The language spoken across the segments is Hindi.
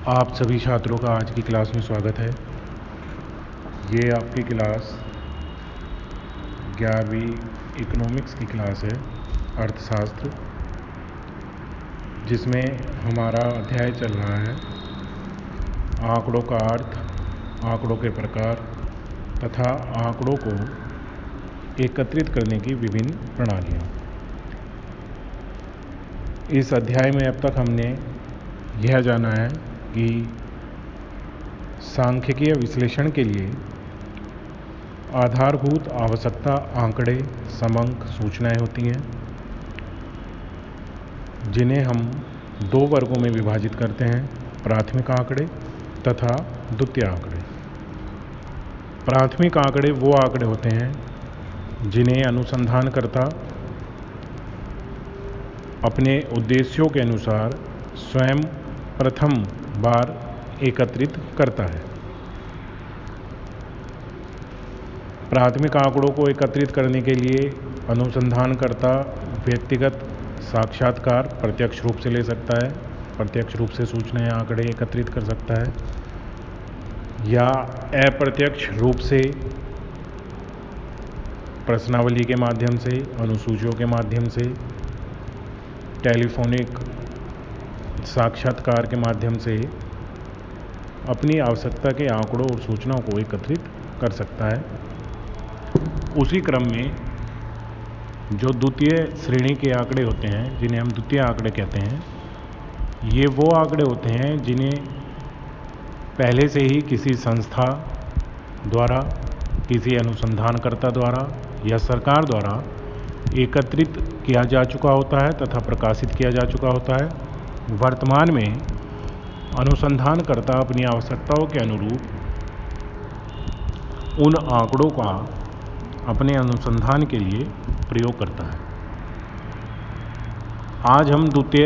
आप सभी छात्रों का आज की क्लास में स्वागत है। ये आपकी क्लास 11वीं इकोनॉमिक्स की क्लास है, अर्थशास्त्र, जिसमें हमारा अध्याय चल रहा है आंकड़ों का अर्थ, आंकड़ों के प्रकार तथा आंकड़ों को एकत्रित करने की विभिन्न प्रणालियाँ। इस अध्याय में अब तक हमने यह जाना है कि सांख्यिकीय विश्लेषण के लिए आधारभूत आवश्यकता आंकड़े, समंक, सूचनाएं होती हैं, जिन्हें हम दो वर्गों में विभाजित करते हैं, प्राथमिक आंकड़े तथा द्वितीय आंकड़े। प्राथमिक आंकड़े वो आंकड़े होते हैं जिन्हें अनुसंधानकर्ता अपने उद्देश्यों के अनुसार स्वयं प्रथम बार एकत्रित करता है। प्राथमिक आंकड़ों को एकत्रित करने के लिए अनुसंधानकर्ता व्यक्तिगत साक्षात्कार प्रत्यक्ष रूप से ले सकता है, प्रत्यक्ष रूप से सूचनाएं आंकड़े एकत्रित कर सकता है, या अप्रत्यक्ष रूप से प्रश्नावली के माध्यम से, अनुसूचियों के माध्यम से, टेलीफोनिक साक्षात्कार के माध्यम से अपनी आवश्यकता के आंकड़ों और सूचनाओं को एकत्रित कर सकता है। उसी क्रम में जो द्वितीय श्रेणी के आंकड़े होते हैं, जिन्हें हम द्वितीय आंकड़े कहते हैं, ये वो आंकड़े होते हैं जिन्हें पहले से ही किसी संस्था द्वारा, किसी अनुसंधानकर्ता द्वारा या सरकार द्वारा एकत्रित किया जा चुका होता है तथा प्रकाशित किया जा चुका होता है। वर्तमान में अनुसंधानकर्ता अपनी आवश्यकताओं के अनुरूप उन आंकड़ों का अपने अनुसंधान के लिए प्रयोग करता है। आज हम द्वितीय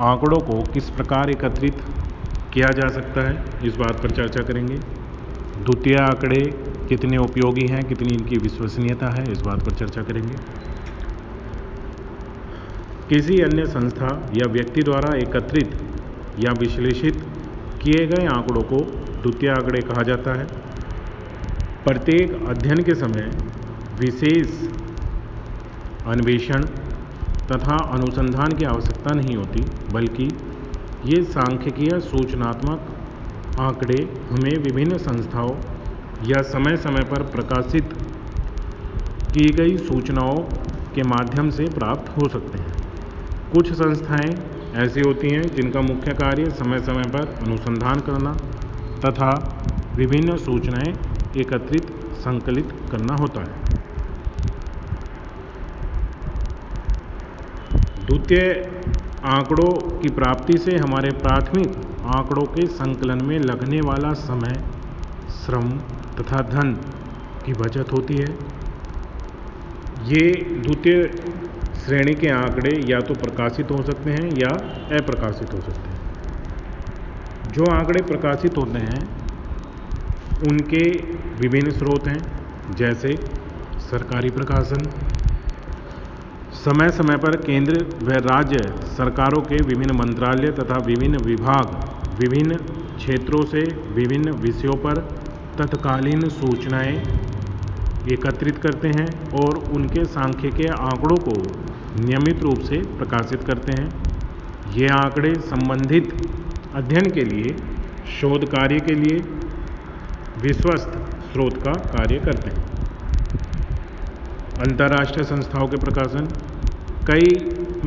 आंकड़ों को किस प्रकार एकत्रित किया जा सकता है, इस बात पर चर्चा करेंगे। द्वितीय आंकड़े कितने उपयोगी हैं, कितनी इनकी विश्वसनीयता है, इस बात पर चर्चा करेंगे। किसी अन्य संस्था या व्यक्ति द्वारा एकत्रित या विश्लेषित किए गए आंकड़ों को द्वितीय आंकड़े कहा जाता है। प्रत्येक अध्ययन के समय विशेष अन्वेषण तथा अनुसंधान की आवश्यकता नहीं होती, बल्कि ये सांख्यिकीय सूचनात्मक आंकड़े हमें विभिन्न संस्थाओं या समय समय पर प्रकाशित की गई सूचनाओं के माध्यम से प्राप्त हो सकते हैं। कुछ संस्थाएं ऐसी होती हैं जिनका मुख्य कार्य समय समय पर अनुसंधान करना तथा विभिन्न सूचनाएं एकत्रित संकलित करना होता है। द्वितीय आंकड़ों की प्राप्ति से हमारे प्राथमिक आंकड़ों के संकलन में लगने वाला समय, श्रम तथा धन की बचत होती है। ये द्वितीय श्रेणी के आंकड़े या तो प्रकाशित हो सकते हैं या अप्रकाशित हो सकते हैं। जो आंकड़े प्रकाशित होते हैं उनके विभिन्न स्रोत हैं, जैसे सरकारी प्रकाशन, समय समय पर केंद्र व राज्य सरकारों के विभिन्न मंत्रालय तथा विभिन्न विभाग विभिन्न क्षेत्रों से विभिन्न विषयों पर तत्कालीन सूचनाएं एकत्रित करते हैं और उनके सांख्यिकीय आंकड़ों को नियमित रूप से प्रकाशित करते हैं। ये आंकड़े संबंधित अध्ययन के लिए, शोध कार्य के लिए विश्वस्त स्रोत का कार्य करते हैं। अंतर्राष्ट्रीय संस्थाओं के प्रकाशन, कई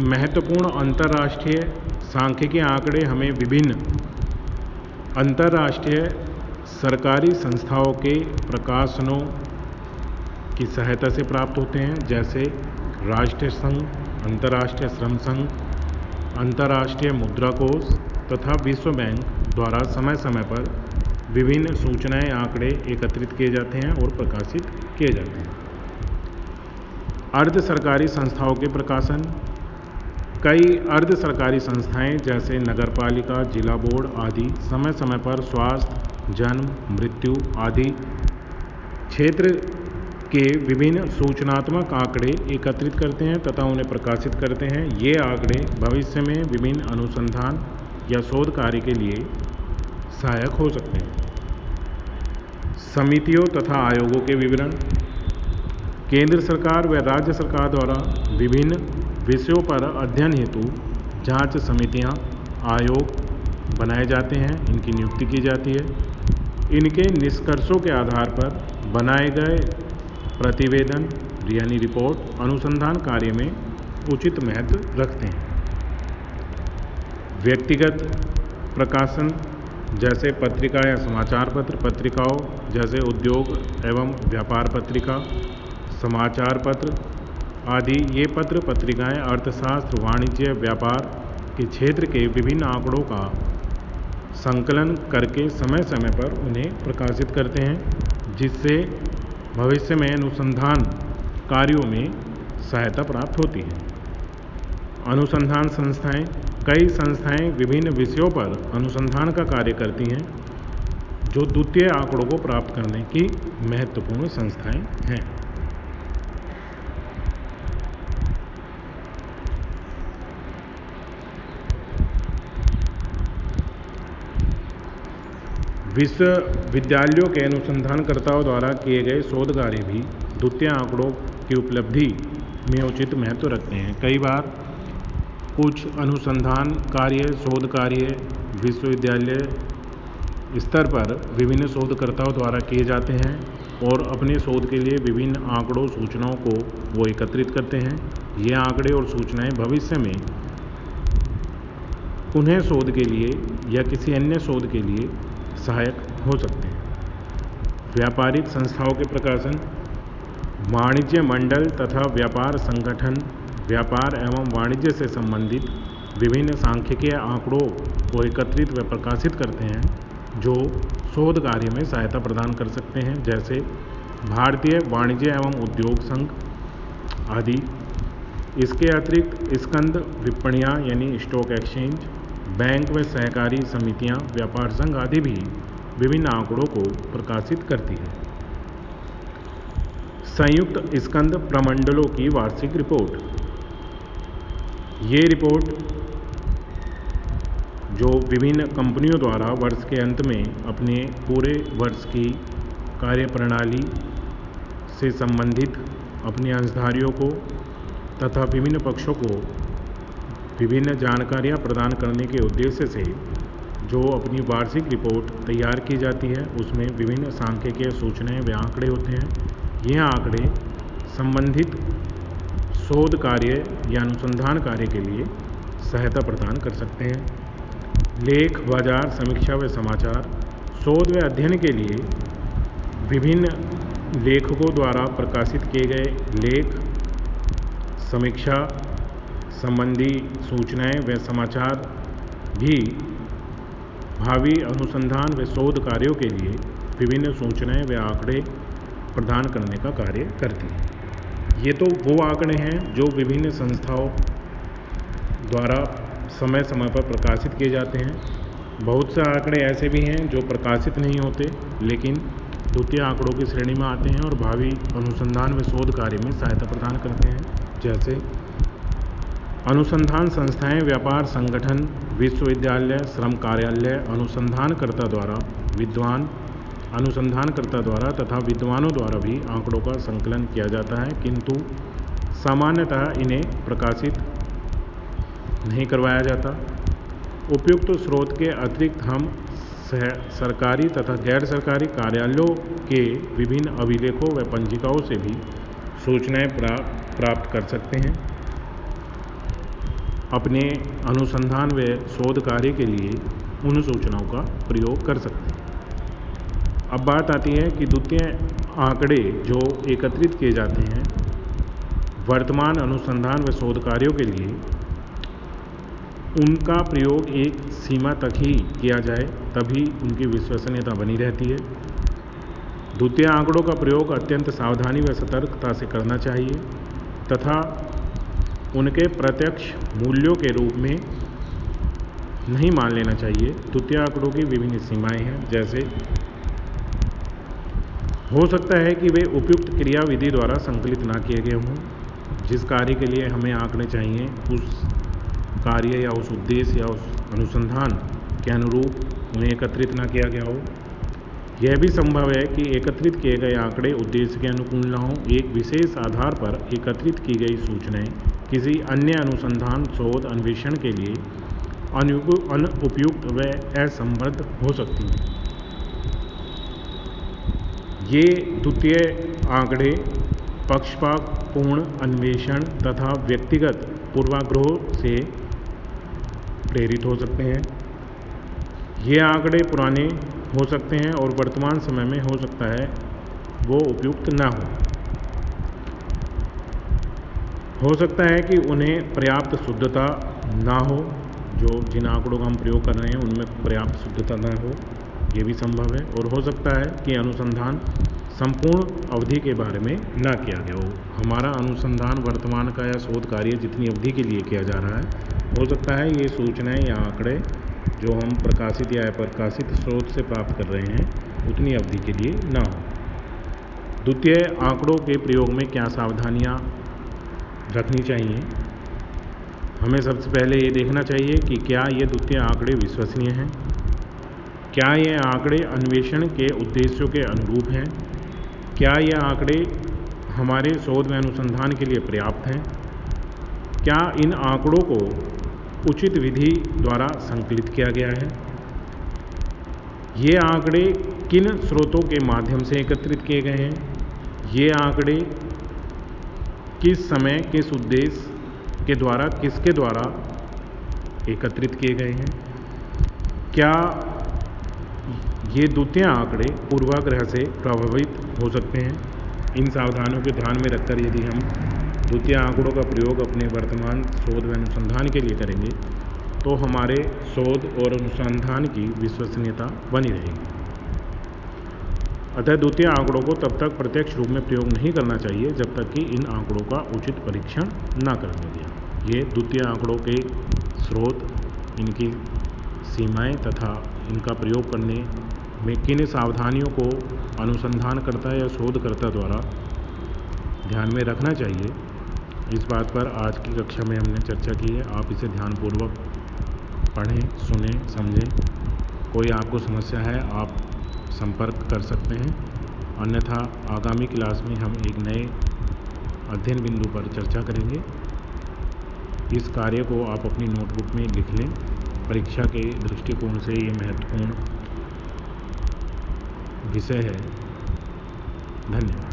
महत्वपूर्ण अंतर्राष्ट्रीय सांख्यिकीय आंकड़े हमें विभिन्न अंतर्राष्ट्रीय सरकारी संस्थाओं के प्रकाशनों की सहायता से प्राप्त होते हैं, जैसे राष्ट्रीय संघ, अंतर्राष्ट्रीय श्रम संघ, अंतर्राष्ट्रीय मुद्रा कोष तथा विश्व बैंक द्वारा समय समय पर विभिन्न सूचनाएं आंकड़े एकत्रित किए जाते हैं और प्रकाशित किए जाते हैं। अर्ध सरकारी संस्थाओं के प्रकाशन, कई अर्ध सरकारी संस्थाएं जैसे नगरपालिका, जिला बोर्ड आदि समय समय पर स्वास्थ्य, जन्म, मृत्यु आदि क्षेत्र के विभिन्न सूचनात्मक आंकड़े एकत्रित करते हैं तथा उन्हें प्रकाशित करते हैं। ये आंकड़े भविष्य में विभिन्न अनुसंधान या शोध कार्य के लिए सहायक हो सकते हैं। समितियों तथा आयोगों के विवरण। केंद्र सरकार व राज्य सरकार द्वारा विभिन्न विषयों पर अध्ययन हेतु जांच समितियां, आयोग बनाए जाते हैं, इनकी नियुक्ति की जाती है। इनके निष्कर्षों के आधार पर बनाए गए प्रतिवेदन यानी रिपोर्ट अनुसंधान कार्य में उचित महत्व रखते हैं। व्यक्तिगत प्रकाशन जैसे पत्रिका या समाचार पत्र, पत्रिकाओं जैसे उद्योग एवं व्यापार पत्रिका, समाचार पत्र आदि ये पत्र पत्रिकाएं अर्थशास्त्र, वाणिज्य, व्यापार के क्षेत्र के विभिन्न आंकड़ों का संकलन करके समय समय पर उन्हें प्रकाशित करते हैं, जिससे भविष्य में अनुसंधान कार्यों में सहायता प्राप्त होती है। अनुसंधान संस्थाएं। कई संस्थाएं विभिन्न विषयों पर अनुसंधान का कार्य करती हैं, जो द्वितीय आंकड़ों को प्राप्त करने की महत्वपूर्ण संस्थाएं हैं। विश्वविद्यालयों के अनुसंधानकर्ताओं द्वारा किए गए शोध कार्य भी द्वितीय आंकड़ों की उपलब्धि में उचित महत्व रखते हैं। कई बार कुछ अनुसंधान कार्य, शोध कार्य विश्वविद्यालय स्तर पर विभिन्न शोधकर्ताओं द्वारा किए जाते हैं और अपने शोध के लिए विभिन्न आंकड़ों, सूचनाओं को वो एकत्रित करते हैं। ये आंकड़े और सूचनाएं भविष्य में पुनः शोध के लिए या किसी अन्य शोध के लिए सहायक हो सकते हैं। व्यापारिक संस्थाओं के प्रकाशन। वाणिज्य मंडल तथा व्यापार संगठन व्यापार एवं वाणिज्य से संबंधित विभिन्न सांख्यिकीय आंकड़ों को एकत्रित व प्रकाशित करते हैं, जो शोध कार्य में सहायता प्रदान कर सकते हैं, जैसे भारतीय वाणिज्य एवं उद्योग संघ आदि। इसके अतिरिक्त स्कंद विपणियां यानी स्टॉक एक्सचेंज, बैंक व सहकारी समितियां, व्यापार संघ आदि भी विभिन्न आंकड़ों को प्रकाशित करती है। संयुक्त स्कंद प्रमंडलों की वार्षिक रिपोर्ट। ये रिपोर्ट जो विभिन्न कंपनियों द्वारा वर्ष के अंत में अपने पूरे वर्ष की कार्यप्रणाली से संबंधित अपने अंशधारियों को तथा विभिन्न पक्षों को विभिन्न जानकारियां प्रदान करने के उद्देश्य से जो अपनी वार्षिक रिपोर्ट तैयार की जाती है, उसमें विभिन्न सांख्यिकीय सूचनाएं व आंकड़े होते हैं। ये आंकड़े संबंधित शोध कार्य या अनुसंधान कार्य के लिए सहायता प्रदान कर सकते हैं। लेख, बाजार, समीक्षा व समाचार। शोध व अध्ययन के लिए विभिन्न लेखकों द्वारा प्रकाशित किए गए लेख, समीक्षा संबंधी सूचनाएं व समाचार भी भावी अनुसंधान व शोध कार्यों के लिए विभिन्न सूचनाएं व आंकड़े प्रदान करने का कार्य करती हैं। ये तो वो आंकड़े हैं जो विभिन्न संस्थाओं द्वारा समय समय पर प्रकाशित किए जाते हैं। बहुत से आंकड़े ऐसे भी हैं जो प्रकाशित नहीं होते, लेकिन द्वितीय आंकड़ों की श्रेणी में आते हैं और भावी अनुसंधान व शोध कार्य में सहायता प्रदान करते हैं। जैसे अनुसंधान संस्थाएं, व्यापार संगठन, विश्वविद्यालय, श्रम कार्यालय अनुसंधानकर्ता द्वारा तथा विद्वानों द्वारा भी आंकड़ों का संकलन किया जाता है, किंतु सामान्यतः इन्हें प्रकाशित नहीं करवाया जाता। उपयुक्त स्रोत के अतिरिक्त हम सरकारी तथा गैर सरकारी कार्यालयों के विभिन्न अभिलेखों व पंजिकाओं से भी सूचनाएं प्राप्त कर सकते हैं। अपने अनुसंधान व शोध कार्य के लिए उन सूचनाओं का प्रयोग कर सकते हैं। अब बात आती है कि द्वितीय आंकड़े जो एकत्रित किए जाते हैं वर्तमान अनुसंधान व शोध कार्यों के लिए, उनका प्रयोग एक सीमा तक ही किया जाए, तभी उनकी विश्वसनीयता बनी रहती है। द्वितीय आंकड़ों का प्रयोग अत्यंत सावधानी व सतर्कता से करना चाहिए तथा उनके प्रत्यक्ष मूल्यों के रूप में नहीं मान लेना चाहिए। द्वितीय आंकड़ों की विभिन्न सीमाएं हैं, जैसे हो सकता है कि वे उपयुक्त क्रियाविधि द्वारा संकलित ना किए गए हों। जिस कार्य के लिए हमें आंकड़े चाहिए, उस कार्य या उस उद्देश्य या उस अनुसंधान के अनुरूप उन्हें एकत्रित ना किया गया हो। यह भी संभव है कि एकत्रित किए गए आंकड़े उद्देश्य के अनुकूल न हों। एक विशेष आधार पर एकत्रित की गई सूचनाएं किसी अन्य अनुसंधान, शोध, अन्वेषण के लिए अनुपयुक्त व असंबद्ध हो सकती हैं। ये द्वितीय आंकड़े पक्षपातपूर्ण अन्वेषण तथा व्यक्तिगत पूर्वाग्रहों से प्रेरित हो सकते हैं। ये आंकड़े पुराने हो सकते हैं और वर्तमान समय में हो सकता है वो उपयुक्त न हो सकता है कि उन्हें पर्याप्त शुद्धता ना हो, जो जिन आंकड़ों का हम प्रयोग कर रहे हैं उनमें पर्याप्त शुद्धता ना हो, ये भी संभव है। और हो सकता है कि अनुसंधान संपूर्ण अवधि के बारे में ना किया गया हो। हमारा अनुसंधान वर्तमान का या शोध कार्य जितनी अवधि के लिए किया जा रहा है, हो सकता है ये सूचनाएं या आंकड़े जो हम प्रकाशित या अप्रकाशित स्रोत से प्राप्त कर रहे हैं उतनी अवधि के लिए ना हो। द्वितीय आंकड़ों के प्रयोग में क्या सावधानियां रखनी चाहिए? हमें सबसे पहले ये देखना चाहिए कि क्या ये द्वितीय आंकड़े विश्वसनीय हैं, क्या ये आंकड़े अन्वेषण के उद्देश्यों के अनुरूप हैं, क्या ये आंकड़े हमारे शोध व अनुसंधान के लिए पर्याप्त हैं, क्या इन आंकड़ों को उचित विधि द्वारा संकलित किया गया है, ये आंकड़े किन स्रोतों के माध्यम से एकत्रित किए गए हैं, ये आंकड़े किस समय किस उद्देश्य के द्वारा किसके द्वारा एकत्रित किए गए हैं, क्या ये द्वितीय आंकड़े पूर्वाग्रह से प्रभावित हो सकते हैं। इन सावधानियों को ध्यान में रखकर यदि हम द्वितीय आंकड़ों का प्रयोग अपने वर्तमान शोध व अनुसंधान के लिए करेंगे तो हमारे शोध और अनुसंधान की विश्वसनीयता बनी रहेगी। अतः द्वितीय आंकड़ों को तब तक प्रत्यक्ष रूप में प्रयोग नहीं करना चाहिए जब तक कि इन आंकड़ों का उचित परीक्षण न करने दिया। ये द्वितीय आंकड़ों के स्रोत, इनकी सीमाएं तथा इनका प्रयोग करने में किन सावधानियों को अनुसंधानकर्ता या शोधकर्ता द्वारा ध्यान में रखना चाहिए, इस बात पर आज की कक्षा में हमने चर्चा की है। आप इसे ध्यानपूर्वक पढ़ें, सुनें, समझें। कोई आपको समस्या है आप संपर्क कर सकते हैं, अन्यथा आगामी क्लास में हम एक नए अध्ययन बिंदु पर चर्चा करेंगे। इस कार्य को आप अपनी नोटबुक में लिख लें। परीक्षा के दृष्टिकोण से ये महत्वपूर्ण विषय है। धन्यवाद।